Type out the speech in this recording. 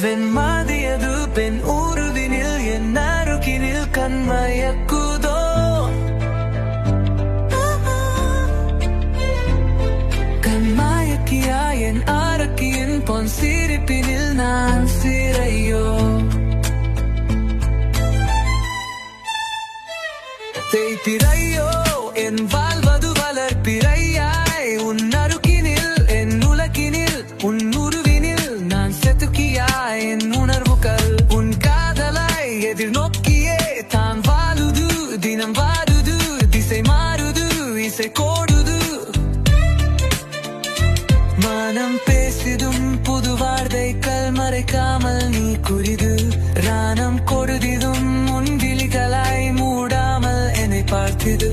வெண்மாதியது பெண் ஊருவினில் என் அருகினில் கண்மயக்குதோ கண்மயக்கியா என் ஆரக்கியின் பொன் சிரிப்பினில் நான் சிறையோ தேய்பிறையோ என் வாழ்வது வளர்ப்பிறையாய் உன் அருகினில் என் உலகினில் உன் உருவினில் நான் செதுக்கியாய் என் உணர்வுகள் உன் காதலாய் எதிர்நோக்கியே தான் வாழுது தினம் வாடுது திசை மாறுது இசை கோடுது மனம் பேசிடும் புது வார்த்தைகள் மறைக்காமல் நீ குறிது ராணம் கொடுதிதும் உன் விழிகளாய் மூடாமல் என்னை பார்த்திது